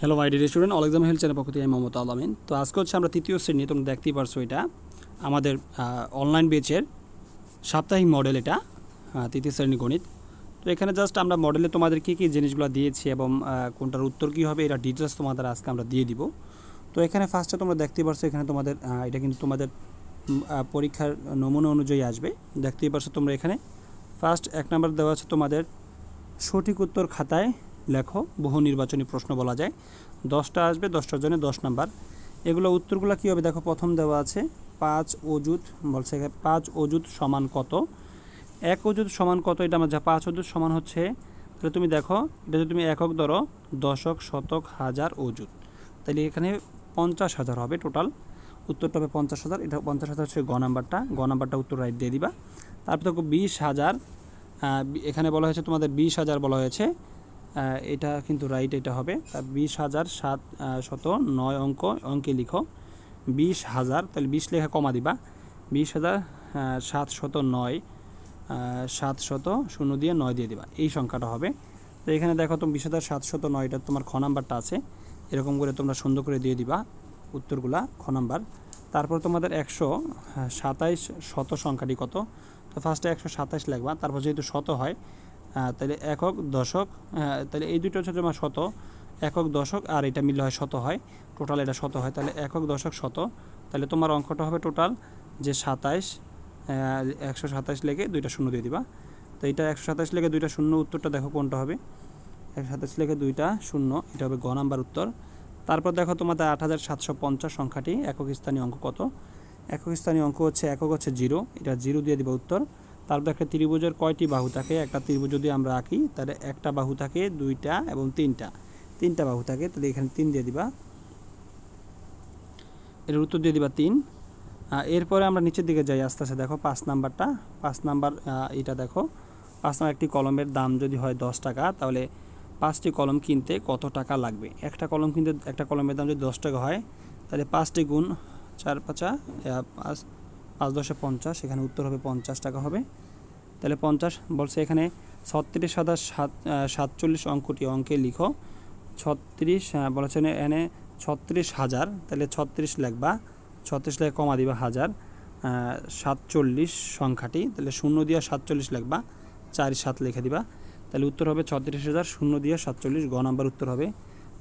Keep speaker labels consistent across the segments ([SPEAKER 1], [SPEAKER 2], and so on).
[SPEAKER 1] Hello my dear student, all exam help channel পক্ষ থেকে আমি মোহাম্মদ আলামিন। তো আজকে হচ্ছে আমরা তৃতীয় শ্রেণী, তোমরা দেখতেই পারছো এটা আমাদের অনলাইন বেচের সাপ্তাহিক মডেল, এটা তৃতীয় শ্রেণী গণিত। তো এখানে জাস্ট আমরা মডেলে তোমাদের কী কী জিনিসগুলো দিয়েছি এবং কোনটার উত্তর কী হবে এটা ডিটেলস তোমাদের আজকে আমরা দিয়ে দিব। তো এখানে ফার্স্টে তোমরা দেখতেই পারছো, এখানে তোমাদের এটা কিন্তু তোমাদের পরীক্ষার নমুনা অনুযায়ী আসবে। দেখতেই পারছো তোমরা এখানে ফার্স্ট 1 নাম্বার দেওয়া আছে তোমাদের সঠিক উত্তর খাতায় লেখো, বহু নির্বাচনী প্রশ্ন বলা যায়। 10টা আসবে, 10টার জন্য 10 নাম্বার। এগুলো উত্তরগুলো কী হবে দেখো, প্রথম দেওয়া আছে 5 অযুত, বলছে 5 অযুত সমান কত। 1 অযুত সমান কত, এটা আমরা যা 5 অযুত সমান হচ্ছে, তাহলে তুমি দেখো এটা যদি তুমি একক ধরো, দশক, শতক, হাজার, অযুত, তাহলে এখানে 50,000 হবে টোটাল। উত্তরটা হবে 50,000। এটা 50,000 হচ্ছে গ নাম্বারটা উত্তর রাইট দিয়ে দিবা। তারপর দেখো 20,000, এখানে বলা হয়েছে তোমাদের 20,000 বলা হয়েছে, এটা কিন্তু রাইট, এটা হবে 20,709 অঙ্কে লিখো 20,000, তাহলে 20 লেখা কমা দিবা, 20,709 700 দিয়ে 9 দিয়ে দিবা, এই সংখ্যাটা হবে। তো এখানে দেখো তুমি 20,709, এটা তোমার খ নাম্বারটা আছে, এরকম করে তোমরা সুন্দর করে দিয়ে দিবা উত্তরগুলা, খ নাম্বার। তারপর তোমাদের 127 শত সংখ্যাটি কত, তো ফার্স্টে 127 লিখবা, তারপর যেহেতু শত হয় তাহলে একক, দশক, তাহলে এই দুটো হচ্ছে তোমার শত, একক, দশক, আর এটা মিললে হয় শত হয়, টোটাল এটা শত হয়, তাহলে একক, দশক, শত, তাহলে তোমার অঙ্কটা হবে টোটাল যে 27, 127 লেগে 2টা শূন্য দিয়ে দিবা। তো এটা 127 লেগে 2টা শূন্য, উত্তরটা দেখো কোনটা হবে, 127 লেগে 2টা শূন্য, এটা হবে গ নাম্বার উত্তর। তারপর দেখো তোমাদের 8,750 সংখ্যাটি একক স্থানীয় অঙ্ক কত। একক স্থানীয় অঙ্ক হচ্ছে, একক হচ্ছে 0, এটা 0 দিয়ে দিবা উত্তর। তারপর একটা ত্রিভুজের কয়টি বাহু থাকে, একটা ত্রিভুজ যদি আমরা আঁকি তাহলে একটা বাহু থাকে, 2টা এবং 3টা বাহু থাকে, তাহলে এখানে 3 দিয়ে দিবা, এর উত্তর দিয়ে দিবা 3। এরপরে আমরা নিচের দিকে যাই আস্তে আস্তে, দেখো 5 নাম্বারটা, 5 নাম্বার এটা দেখো, 5 নাম্বার একটি কলমের দাম যদি হয় 10 টাকা, তাহলে 5টি কলম কিনতে কত টাকা লাগবে। একটা কলম কিনতে, একটা কলমের দাম যদি 10 টাকা হয়, তাহলে 5টি গুণ 4 5 5 5 10 50, এখানে উত্তর হবে 50 টাকা হবে। তাহলে 50 বলছে এখানে 36,747 অঙ্কে লিখো 36, বলেছে এখানে 36,000, তাহলে 36 লিখবা, 36 লেখা কমা দিবা, 1000, 47 সংখ্যাটি, তাহলে 0 দিয়ে 47 লিখবা, 4 7 লিখে দিবা, তাহলে উত্তর হবে 36,000, 0 দিয়ে 47, গ নাম্বার উত্তর হবে।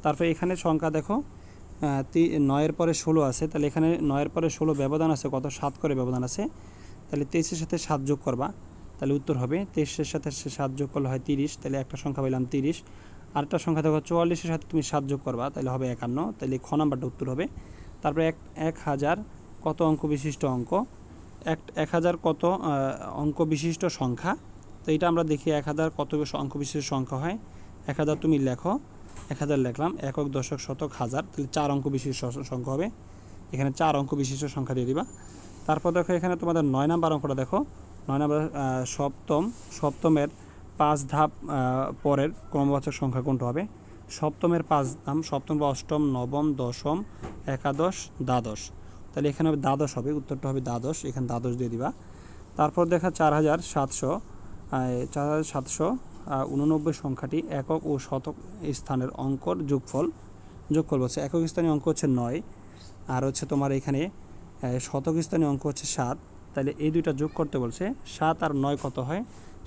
[SPEAKER 1] তারপরে এখানে সংখ্যা দেখো 9-এর পরে 16 আছে, তাহলে এখানে 9-এর পরে 16 ব্যবধান আছে কত, 7 করে ব্যবধান আছে, তাহলে 23-এর সাথে 7 যোগ করবা, তাহলে উত্তর হবে 23-এর সাথে 7 যোগ করলে হয় 30, তাহলে একটা সংখ্যা পেলাম 30। আরেকটা সংখ্যা দেখো 44-এর সাথে তুমি 7 যোগ করবা, তাহলে হবে 51, তাহলে খ নাম্বারটা উত্তর হবে। তারপরে 1000 কত অঙ্ক বিশিষ্ট অঙ্ক, 1000 কত অঙ্ক বিশিষ্ট সংখ্যা, তো এটা আমরা দেখি 1000 কত অঙ্ক বিশিষ্ট সংখ্যা হয়। 1000 তুমি লেখো, 1000 লিখলাম, একক, দশক, শতক, হাজার, তাহলে 4 অঙ্ক বিশিষ্ট সংখ্যা হবে, এখানে 4 অঙ্ক বিশিষ্ট সংখ্যা দিয়ে দিবা। তারপর দেখো এখানে তোমাদের 9 নাম্বার অঙ্কটা দেখো, 9 নাম্বার সপ্তমের 5 ধাপ পরের ক্রমবাচক সংখ্যা কোনটা হবে। সপ্তমের 5 ধাপ, সপ্তম, অষ্টম, নবম, দশম, একাদশ, দ্বাদশ, তাহলে এখানে হবে দ্বাদশ হবে, উত্তরটা হবে দ্বাদশ, এখানে দ্বাদশ দিয়ে দিবা। তারপর দেখা 4,789 সংখ্যাটি একক ও শতক স্থানের অঙ্কর যোগফল বলছে। একক স্থানীয় অঙ্ক হচ্ছে 9, আর হচ্ছে তোমার এখানে শতক স্থানীয় অঙ্ক হচ্ছে 7, তাহলে এই দুইটা যোগ করতে বলছে। 7 আর 9 কত হয়,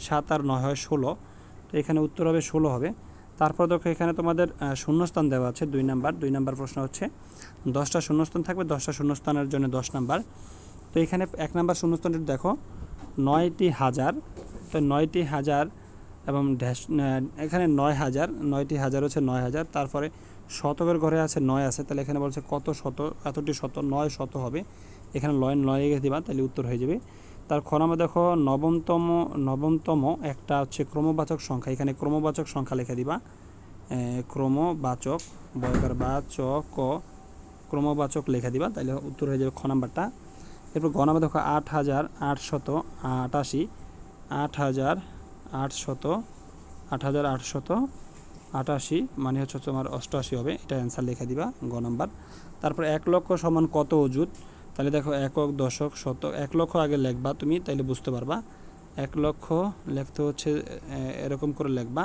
[SPEAKER 1] 7 আর 9 হয় 16, তো এখানে উত্তর হবে 16 হবে। তারপর দেখো এখানে তোমাদের শূন্যস্থান দেওয়া আছে 2 নাম্বার প্রশ্ন হচ্ছে 10টা শূন্যস্থান থাকবে, 10টা শূন্যস্থানের জন্য 10 নাম্বার। তো এখানে 1 নাম্বার শূন্যস্থানটি দেখো 9টি হাজার, তো 9টি হাজার এবং এখানে 9,000, 9টি হাজার হচ্ছে 9,000, তারপরে শতকের ঘরে আছে 9 আছে, তাহলে এখানে বলছে কত শত, এতটি শত, 9 শত হবে, এখানে 9 লিখে দিবা, তাহলে উত্তর হয়ে যাবে। তার খনামে দেখো নবমতম একটা হচ্ছে ক্রমবাচক সংখ্যা, এখানে ক্রমবাচক সংখ্যা লিখে দিবা, ক্রমবাচক, ক্রমবাচক লিখে দিবা, তাহলে উত্তর হয়ে যাবে খ নাম্বারটা। এরপর গ নাম্বার দেখো 8,888, 8,888 মানে হচ্ছে তোমার 88 হবে, এটা অ্যান্সার লিখে দিবা, গ নাম্বার। তারপর 1 লক্ষ সমান কত অযুত, তাহলে দেখো একক, দশক, শতক, 1 লক্ষ আগে লিখবা তুমি, তাইলে বুঝতে পারবা। 1 লক্ষ লিখতে হচ্ছে এরকম করে লিখবা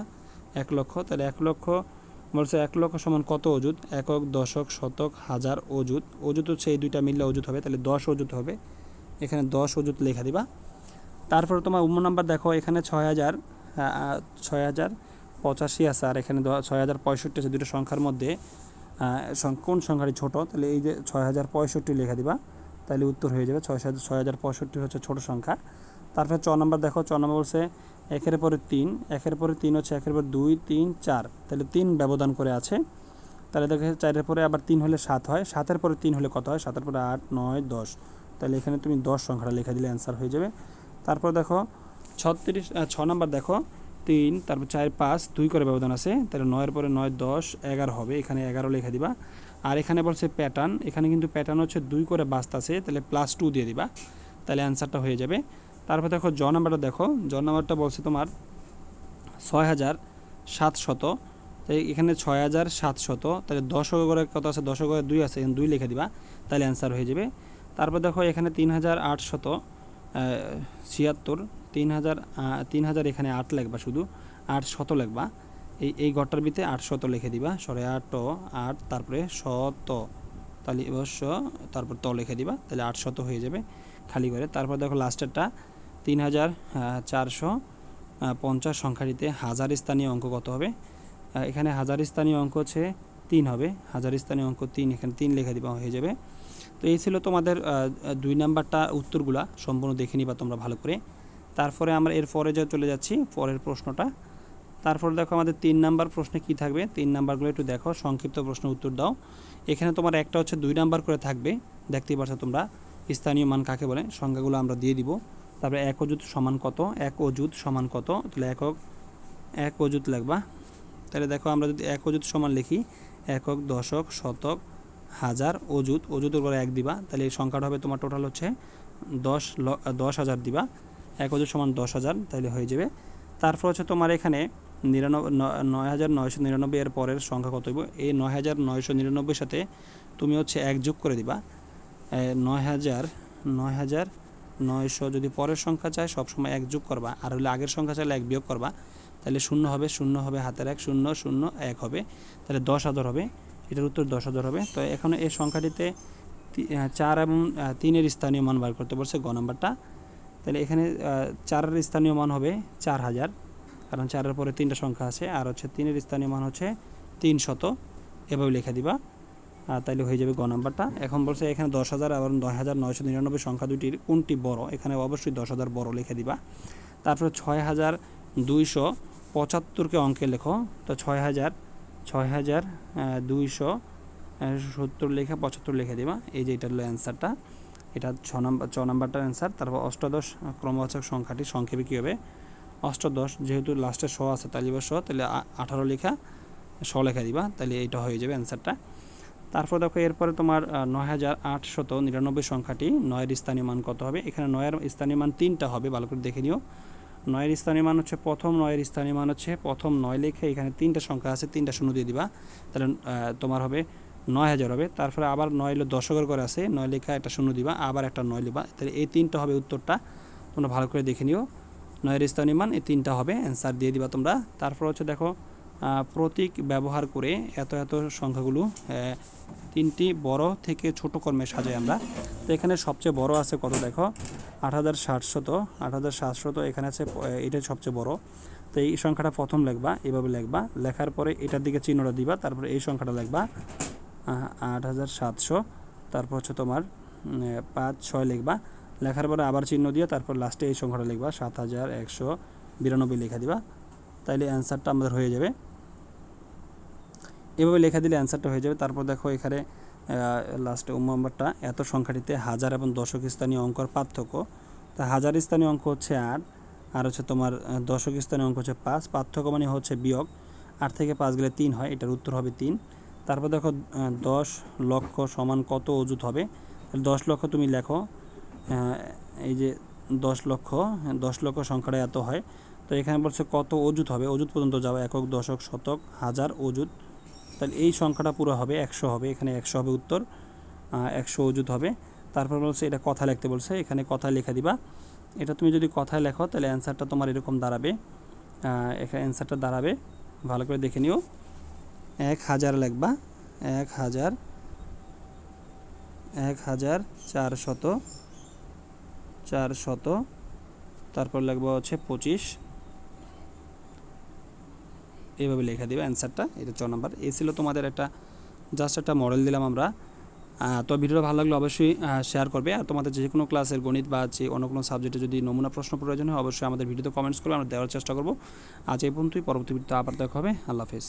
[SPEAKER 1] 1 লক্ষ, তাহলে 1 লক্ষ বলছে 1 লক্ষ সমান কত অযুত, একক, দশক, শতক, হাজার, অযুত। অযুত হচ্ছে এই দুইটা মিললে অযুত হবে, তাহলে 10 অযুত হবে, এখানে 10 অযুত লেখা দিবা। তারপরে তোমার নাম্বার দেখো, এখানে 6085 আছে, আর এখানে 6065 আছে। দুটো সংখ্যার মধ্যে কোন সংখ্যাটি ছোট, তাহলে এই যে 6065 লেখা দিবা, তাহলে উত্তর হয়ে যাবে 6065 হচ্ছে ছোট সংখ্যা। তারপরে নাম্বার দেখো, নাম্বার বলছে 1-এর পরে 3, 1-এর পরে 3 হচ্ছে 1-এর পরে 2, 3, 4, তাহলে 3 ব্যবধান করে আছে। তাহলে দেখো 4-এর পরে আবার 3 হলে 7 হয়, 7-এর পরে 3 হলে কত হয়, 7-এর পরে 8, 9, 10, তাহলে এখানে তুমি 10 সংখ্যাটা লেখা দিলে অ্যান্সার হয়ে যাবে। তারপর দেখো 6 নাম্বার দেখো, 3, তারপর 4, 5, 2 করে ব্যবধান আছে, তাহলে 9-এর পরে 9, 10, 11 হবে, এখানে 11 লেখা দিবা। আর এখানে বলছে প্যাটার্ন, এখানে কিন্তু প্যাটার্ন হচ্ছে 2 করে বাঁচতেছে, তাহলে +2 দিয়ে দিবা, তাহলে অ্যান্সারটা হয়ে যাবে। তারপর দেখো নাম্বারটা দেখো, নাম্বারটা বলছে তোমার 6700, তাই এখানে 6700, তাহলে 10 ঘরে কত আছে, 10 ঘরে 2 আছে, 2 লিখে দিবা, তাহলে অ্যান্সার হয়ে যাবে। তারপর দেখো এখানে 3876, 3000 এখানে 8 লিখবা, শুধু 800 লিখবা, এই ঘরটার ভিতরে 800 লিখে দিবা, 8, তারপরে 100, তাহলে অবশ্য তারপর লিখে দিবা, তাহলে 800 হয়ে যাবে খালি করে। তারপর দেখো লাস্টেরটা 3450 সংখ্যাটিতে হাজার স্থানীয় অঙ্ক কত হবে, এখানে হাজার স্থানীয় অঙ্ক হচ্ছে 3 হবে, হাজার স্থানীয় অঙ্ক 3, এখানে 3 লিখে দিবা, হয়ে যাবে। তো এই ছিল তোমাদের 2 নাম্বারটা উত্তরগুলা, সম্পূর্ণ দেখে নিবা তোমরা ভালো করে। তারপরে আমরা এরপরে চলে যাচ্ছি পরের প্রশ্নটা। তারপরে দেখো আমাদের 3 নাম্বার প্রশ্নে কি থাকবে, 3 নাম্বারগুলো একটু দেখো, সংক্ষিপ্ত প্রশ্ন উত্তর দাও। এখানে তোমার একটা হচ্ছে 2 নাম্বার করে থাকবে, দেখতেই পাচ্ছ তোমরা, স্থানীয় মান কাকে বলে, সংখ্যাগুলো আমরা দিয়ে দিব। তারপরে 1 অযুত সমান কত, 1 অযুত সমান কত, তাহলে 1 অযুত লিখবা। তাহলে দেখো আমরা যদি 1 অযুত সমান লিখি, একক, দশক, শতক, হাজার, অযুত, অযুতের উপরে 1 দিবা, তাহলে এই সংখ্যাটা হবে তোমার টোটাল হচ্ছে 10,000 দিবা, 1 অযুত সমান 10,000, তাহলে হয়ে যাবে। তারপর হচ্ছে তোমার এখানে 9999 এর পরের সংখ্যা কত হইব, এই 9999 সাথে তুমি হচ্ছে 1 যোগ করে দিবা। 9900 যদি পরের সংখ্যা চায় সবসময় 1 যোগ করবা, আর হলে আগের সংখ্যা চাইলে 1 বিয়োগ করবা, তাহলে 0 হবে, হাতের 1, 0, 0, 1 হবে, তাহলে 10,000 হবে, এটার উত্তর 10,000 হবে। তো এখন এই সংখ্যাটিতে 4 এবং 3-এর স্থানীয় মান বার করতে বলছে, গ নাম্বারটা। তাহলে এখানে 4-এর স্থানীয় মান হবে 4000, কারণ 4-এর পরে 3টা সংখ্যা আছে, আর হচ্ছে 3-এর স্থানীয় মান হচ্ছে 300, এভাবে লিখে দিবা, তাইলে হয়ে যাবে গ নাম্বারটা। এখন বলছে এখানে 10,000 এবং 9,999 সংখ্যা দুটির কোনটি বড়, এখানে অবশ্যই 10,000 বড় লিখে দিবা। তারপরে 6,275কে অঙ্কে লেখো, তো 6,270 লেখা 75 লিখে দিবা, এই যে এটা হলো অ্যান্সারটা, এটা 6 নাম্বারটার অ্যান্সার। তারপর অষ্টাদশ ক্রমবাচক সংখ্যাটি সংক্ষেপে কী হবে, অষ্টাদশ, যেহেতু লাস্টে 100 আছে, তাহলে 100, তাহলে 18 লেখা 100 লেখা দিবা, তাহলে এইটা হয়ে যাবে অ্যান্সারটা। তারপর দেখো এরপরে তোমার 9,899 সংখ্যাটি 9-এর স্থানীয় মান কত হবে, এখানে 9-এর স্থানীয় মান 3টা হবে, ভালো করে দেখে নিও। 9-এর স্থানীয় মান হচ্ছে প্রথম 9-এর স্থানীয় মান হচ্ছে প্রথম 9 লেখে, এখানে 3টা সংখ্যা আছে, 3টা শূন্য দিয়ে দিবা, তাহলে তোমার হবে 9,000 হবে। তারপরে আবার 9 হলো দশকের করে আছে, 9 লেখা একটা শূন্য দিবা, আবার একটা 9 দিবা, তাহলে এই 3টা হবে উত্তরটা, তোমরা ভালো করে দেখে নিও। 9-এর স্থানীয় মান এই 3টা হবে, অ্যান্সার দিয়ে দিবা তোমরা। তারপর হচ্ছে দেখো প্রতীক ব্যবহার করে এত সংখ্যাগুলো 3টি বড় থেকে ছোট ক্রমে সাজাই আমরা। তো এখানে সবচেয়ে বড় আছে কত দেখো, 8,700, এখানে আছে, এটা সবচেয়ে বড়। তো এই সংখ্যাটা প্রথম লিখবা, এভাবে লিখবা, লেখার পরে এটার দিকে চিহ্নটা দিবা, তারপরে এই সংখ্যাটা লিখবা 8,700, তারপর হচ্ছে তোমার 5, 6 লিখবা, লেখার পরে আবার চিহ্ন দিয়ে তারপর লাস্টে এই সংখ্যাটা লিখবা 7,192 লেখা দিবা, তাইলে অ্যান্সারটা আমাদের হয়ে যাবে। এভাবে লেখা দিলে অ্যান্সারটা হয়ে যাবে। তারপর দেখো এখানে লাস্টে নাম্বারটা, এত সংখ্যাটিতে হাজার এবং দশক স্থানীয় অঙ্কর পার্থক্য, তা হাজার স্থানীয় অঙ্ক হচ্ছে 8, আর হচ্ছে তোমার দশক স্থানীয় অঙ্ক হচ্ছে 5, পার্থক্য মানে হচ্ছে বিয়োগ, 8 থেকে 5 গেলে 3 হয়, এটার উত্তর হবে 3। তারপর দেখো 10 লক্ষ সমান কত অযুত হবে, 10 লক্ষ তুমি লেখো, এই যে 10 লক্ষ সংখ্যাটা এত হয়, তো এখানে বলছে কত অযুত হবে, অযুত পর্যন্ত যাও, একক, দশক, শতক, হাজার, অযুত, তাহলে এই সংখ্যাটা পুরো হবে 100 হবে, এখানে 100 হবে উত্তর, 100 অযুত হবে। তারপর বলছে এটা কথা লিখতে বলছে, এখানে কথা লেখা দিবা, এটা তুমি যদি কথায় লেখো তাহলে অ্যান্সারটা তোমার এরকম দাঁড়াবে, এখানে অ্যান্সারটা দাঁড়াবে, ভালো করে দেখে নিও। 1000 লিখবা 1000 400 তারপর লিখবো হচ্ছে 25 এইভাবে লেখা দিবে অ্যান্সারটা। এটা 4 নাম্বার। এই ছিল তোমাদের একটা জাস্ট একটা মডেল দিলাম আমরা। তো ভিডিওটা ভালো লাগলে অবশ্যই শেয়ার করবে। আর তোমাদের যে কোনো ক্লাসের গণিত বা যে অন্য কোনো সাবজেক্টে যদি নমুনা প্রশ্ন প্রয়োজন হয় অবশ্যই আমাদের ভিডিওতে কমেন্টস করবে, আমরা দেওয়ার চেষ্টা করব। আজ এই পর্যন্তই, পরবর্তী ভিডিওতে আবার দেখা হবে। আল্লাহ হাফেজ।